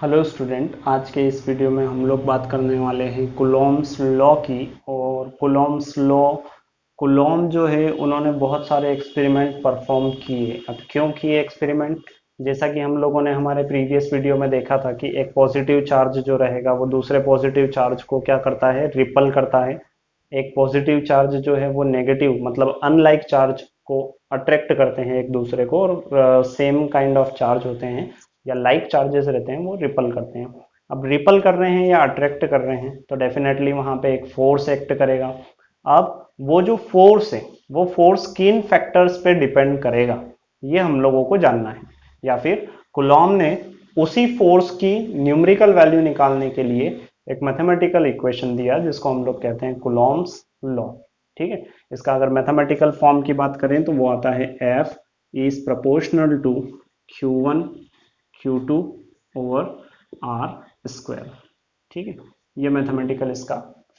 Hello student, आज के इस वीडियो में हम लोग बात करने वाले हैं कुलोम्ब्स लॉ की। और कुलोम्ब्स लॉ, कुलोम्ब जो है उन्होंने बहुत सारे एक्सपेरिमेंट परफॉर्म किए। अब क्यों किए एक्सपेरिमेंट? जैसा कि हम लोगों ने हमारे प्रीवियस वीडियो में देखा था कि एक पॉजिटिव चार्ज जो रहेगा वो दूसरे पॉजिटिव चार्ज को क्या करता है, रिपल करता है। एक पॉजिटिव चार्ज जो है वो नेगेटिव मतलब अनलाइक चार्ज को अट्रैक्ट करते हैं एक दूसरे को, और सेम काइंड ऑफ चार्ज होते हैं या लाइक चार्जेस रहते हैं वो रिपल करते हैं। अब रिपल कर रहे हैं या अट्रैक्ट कर रहे हैं तो डेफिनेटली वहां पे एक फोर्स एक्ट करेगा। अब वो जो फोर्स है वो फोर्स किन फैक्टर्स पे डिपेंड करेगा, ये हम लोगों को जानना है। या फिर कुलॉम ने उसी फोर्स की न्यूमेरिकल वैल्यू निकालने के लिए एक मैथमेटिकल इक्वेशन दिया जिसको हम लोग कहते हैं कुलॉम्स लॉ। ठीक है, इसका अगर मैथमेटिकल फॉर्म की बात करें तो वो आता है F is proportional to Q1 Q2 over R square. ठीक है, ये मैथमेटिकल इसका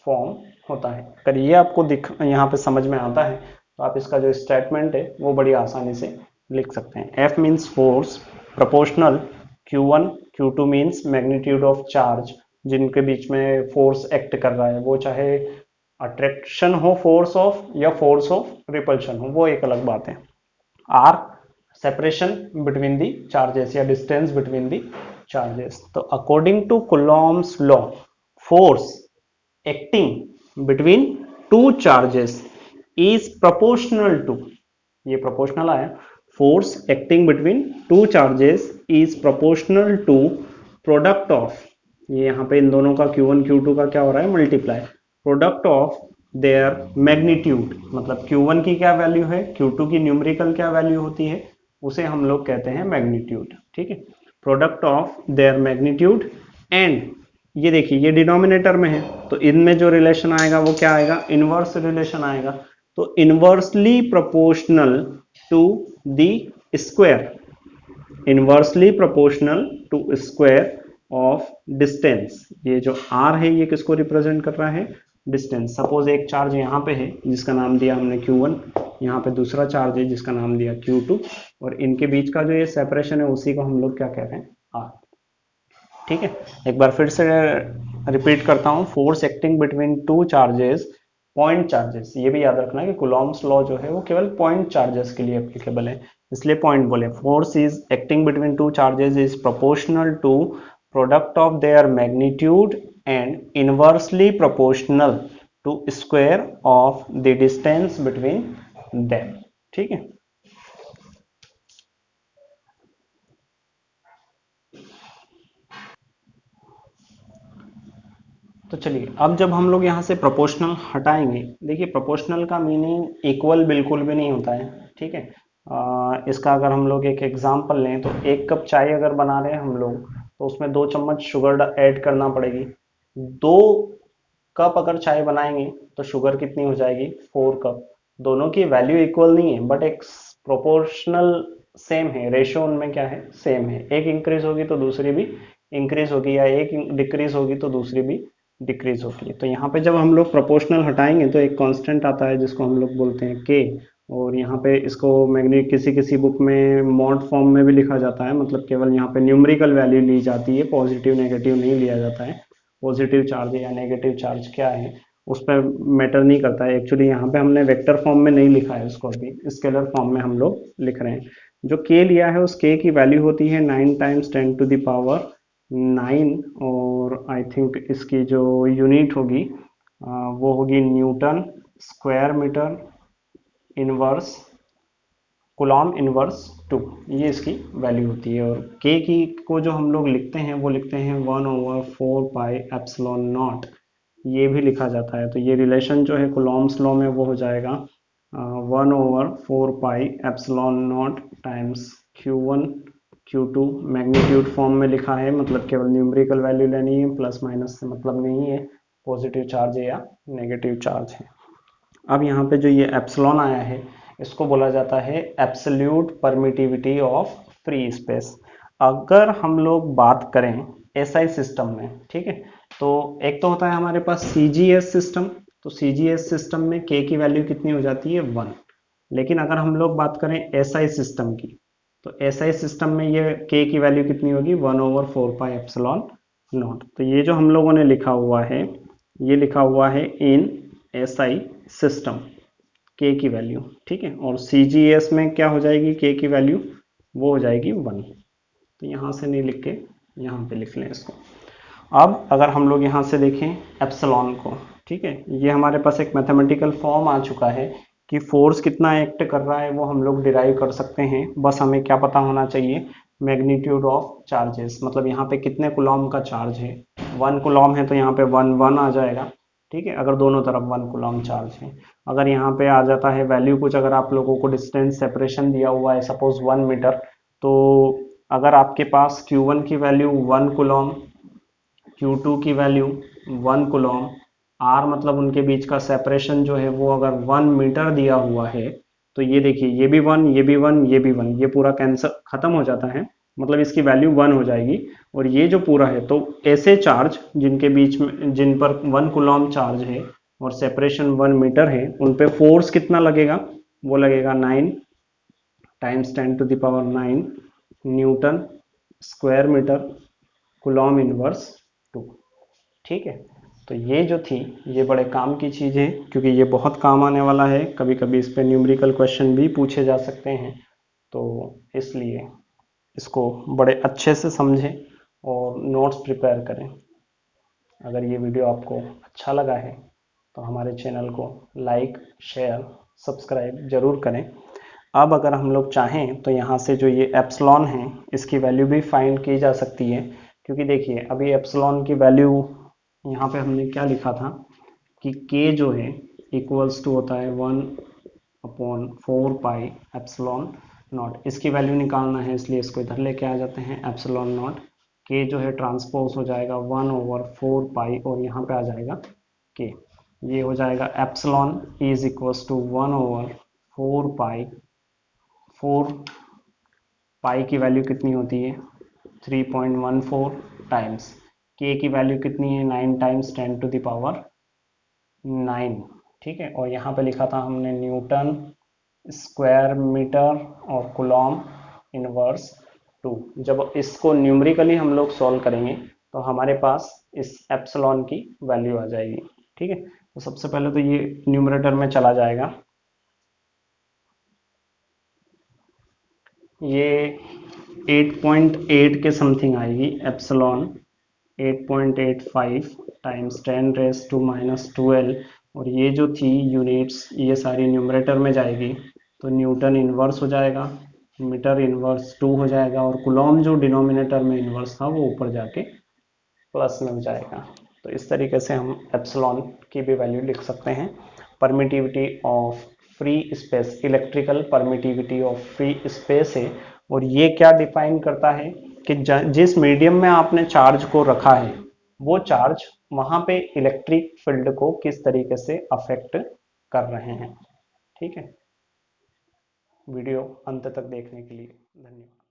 फॉर्म होता है। अगर ये आपको दिख यहाँ पे समझ में आता है तो आप इसका जो स्टेटमेंट है वो बड़ी आसानी से लिख सकते हैं। F means force, proportional Q1 Q2 means magnitude of charge जिनके बीच में फोर्स एक्ट कर रहा है, वो चाहे अट्रैक्शन हो फोर्स ऑफ या फोर्स ऑफ रिपल्शन हो, वो एक अलग बात है। R separation between the charges या डिस्टेंस बिटवीन दी चार्जेस। तो according to Coulomb's law, force acting between two charges is proportional to, ये प्रोपोर्शनल आया, force acting between two charges is proportional to product of, ये यहाँ पे इन दोनों का Q1 Q2 का क्या हो रहा है, multiply, product of their magnitude. मतलब Q1 की क्या वैल्यू है, Q2 की न्यूमेरिकल क्या वैल्यू होती है, उसे हम लोग कहते हैं मैग्नीट्यूड। ठीक है, product of their magnitude and, ये देखिए ये डिनोमिनेटर में है तो इनमें जो रिलेशन आएगा वो क्या आएगा, इनवर्स रिलेशन आएगा। तो inversely proportional to the square, inversely proportional to square of distance. ये जो r है ये किसको रिप्रेजेंट कर रहा है, डिस्टेंस। सपोज एक चार्ज यहाँ पे है जिसका नाम दिया हमने Q1, यहाँ पे दूसरा चार्ज है जिसका नाम दिया Q2, और इनके बीच का जो ये सेपरेशन है उसी को हम लोग क्या कह रहे हैं, r। ठीक है, एक बार फिर से रिपीट करता हूँ, force acting between two charges, point charges, ये भी याद रखना कि कुलॉम्स लॉ जो है वो केवल पॉइंट चार्जेस के लिए एप्लीकेबल है, इसलिए पॉइंट बोले। Force is acting between two charges is proportional to product of their magnitude and inversely proportional to square of the distance between them. ठीक है, तो चलिए अब जब हम लोग यहाँ से प्रोपोर्शनल हटाएंगे, देखिए प्रोपोर्शनल का मीनिंग इक्वल बिल्कुल भी नहीं होता है। ठीक है, इसका अगर हम लोग एक एग्जांपल लें तो एक कप चाय अगर बना रहे हैं हम लोग तो उसमें 2 चम्मच शुगर ऐड करना पड़ेगी। 2 कप अगर चाय बनाएंगे तो शुगर कितनी हो जाएगी, 4 कप। दोनों की वैल्यू इक्वल नहीं है बट एक प्रोपोर्शनल सेम है, रेशियो उनमें क्या है, सेम है। एक इंक्रीज होगी तो दूसरी भी इंक्रीज होगी, या एक डिक्रीज होगी तो दूसरी भी डिक्रीज होती है। तो यहाँ पे जब हम लोग प्रोपोर्शनल हटाएंगे तो एक कांस्टेंट आता है जिसको हम लोग बोलते हैं के, और यहाँ पे इसको मैग्नेट किसी किसी बुक में मॉड फॉर्म में भी लिखा जाता है, मतलब केवल यहाँ पे न्यूमेरिकल वैल्यू ली जाती है, पॉजिटिव नेगेटिव नहीं लिया जाता है। पॉजिटिव चार्ज या नेगेटिव चार्ज क्या है उस पर मैटर नहीं करता है। एक्चुअली यहाँ पे हमने वेक्टर फॉर्म में नहीं लिखा है उसको, अभी स्केलर फॉर्म में हम लोग लिख रहे हैं। जो के लिया है उस के की वैल्यू होती है 9 टाइम्स 10⁹ और आई थिंक इसकी जो यूनिट होगी वो होगी newton square metre inverse coulomb inverse 2, ये इसकी वैल्यू होती है। और के की को जो हम लोग लिखते हैं वो लिखते हैं 1/4πε0, ये भी लिखा जाता है। तो ये रिलेशन जो है कुलॉम्स लॉ में वो हो जाएगा 1/4πε0 times Q1 Q2, magnitude form में लिखा है, मतलब केवल न्यूमेरिकल वैल्यू लेनी है, प्लस माइनस से मतलब नहीं है, पॉजिटिव चार्ज है या नेगेटिव चार्ज है। अब यहाँ पे जो ये एप्सिलॉन आया है इसको बोला जाता है absolute permittivity of free space. अगर हम लोग बात करें एसआई सिस्टम में, ठीक है, तो एक तो होता है हमारे पास सीजीएस सिस्टम, तो सीजीएस सिस्टम में के की वैल्यू कितनी हो जाती है 1। लेकिन अगर हम लोग बात करें एसआई सिस्टम की, तो SI सिस्टम में ये k की वैल्यू कितनी होगी, 1/4πε0। तो ये जो हम लोगों ने लिखा हुआ है, ये लिखा हुआ है इन SI सिस्टम k की वैल्यू, ठीक है। और CGS में क्या हो जाएगी k की वैल्यू, वो हो जाएगी 1। तो यहाँ से नहीं लिख के यहाँ पे लिख लें इसको। अब अगर हम लोग यहाँ से देखें एप्सिलॉन को, ठीक है, ये हमारे पास एक मैथमेटिकल फॉर्म आ चुका है कि फोर्स कितना एक्ट कर रहा है वो हम लोग डिराइव कर सकते हैं। बस हमें क्या पता होना चाहिए, मैग्नीट्यूड ऑफ चार्जेस, मतलब यहाँ पे कितने कुलॉम का चार्ज है। 1 कुलॉम है तो यहाँ पे 1 आ जाएगा, ठीक है, अगर दोनों तरफ 1 कुलॉम चार्ज है। अगर यहाँ पे आ जाता है वैल्यू कुछ, अगर आप लोगों को डिस्टेंस सेपरेशन दिया हुआ है सपोज 1 मीटर, तो अगर आपके पास Q1 की वैल्यू 1 कुलॉम, Q2 की वैल्यू 1 कुलॉम, R मतलब उनके बीच का सेपरेशन जो है वो अगर 1 मीटर दिया हुआ है, तो ये देखिए ये भी 1, ये भी 1, ये भी 1, ये पूरा कैंसिल खत्म हो जाता है, मतलब इसकी वैल्यू 1 हो जाएगी। और ये जो पूरा है, तो ऐसे चार्ज जिनके बीच में, जिन पर 1 कुलॉम चार्ज है और सेपरेशन 1 मीटर है, उन पे फोर्स कितना लगेगा, वो लगेगा 9 times 10⁹ newton square metre coulomb inverse 2, ठीक है। तो ये जो थी, ये बड़े काम की चीज़ है, क्योंकि ये बहुत काम आने वाला है, कभी कभी इस पे न्यूमेरिकल क्वेश्चन भी पूछे जा सकते हैं। तो इसलिए इसको बड़े अच्छे से समझें और नोट्स प्रिपेयर करें। अगर ये वीडियो आपको अच्छा लगा है तो हमारे चैनल को लाइक, शेयर, सब्सक्राइब जरूर करें। अब अगर हम लोग चाहें तो यहाँ से जो ये एप्सिलॉन है, इसकी वैल्यू भी फाइंड की जा सकती है, क्योंकि देखिए अभी एप्सिलॉन की वैल्यू यहाँ पे हमने क्या लिखा था कि k जो है इक्वल्स टू होता है 1/4πε0। इसकी वैल्यू निकालना है, इसलिए इसको इधर लेके आ जाते हैं, ε0 k जो है ट्रांसपोज हो जाएगा 1/4π और यहाँ पे आ जाएगा k। ये हो जाएगा एप्सिलॉन इज इक्वल्स टू 1/4π, 4 पाई की वैल्यू कितनी होती है 3.14 टाइम्स, k की वैल्यू कितनी है 9 टाइम्स 10⁹ ठीक है। और यहाँ पे लिखा था हमने न्यूटन स्क्वायर मीटर और कुलॉम इनवर्स 2। जब इसको न्यूमेरिकली हम लोग सॉल्व करेंगे तो हमारे पास इस एप्सिलॉन की वैल्यू आ जाएगी, ठीक है। तो सबसे पहले तो ये न्यूमरेटर में चला जाएगा, ये 8.8 के समथिंग आएगी, एप्सिलॉन 8.85 टाइम्स 10⁻⁻12। और ये जो थी यूनिट्स, ये सारी न्यूमरेटर में जाएगी, तो न्यूटन इनवर्स हो जाएगा, मीटर इनवर्स 2 हो जाएगा, और कुलॉम जो डिनोमिनेटर में इनवर्स था वो ऊपर जाके प्लस में हो जाएगा। तो इस तरीके से हम एप्सिलॉन की भी वैल्यू लिख सकते हैं। Permittivity of free space, electrical permittivity of free space है, और ये क्या डिफाइन करता है कि जिस मीडियम में आपने चार्ज को रखा है वो चार्ज वहां पे इलेक्ट्रिक फील्ड को किस तरीके से अफेक्ट कर रहे हैं, ठीक है। वीडियो अंत तक देखने के लिए धन्यवाद।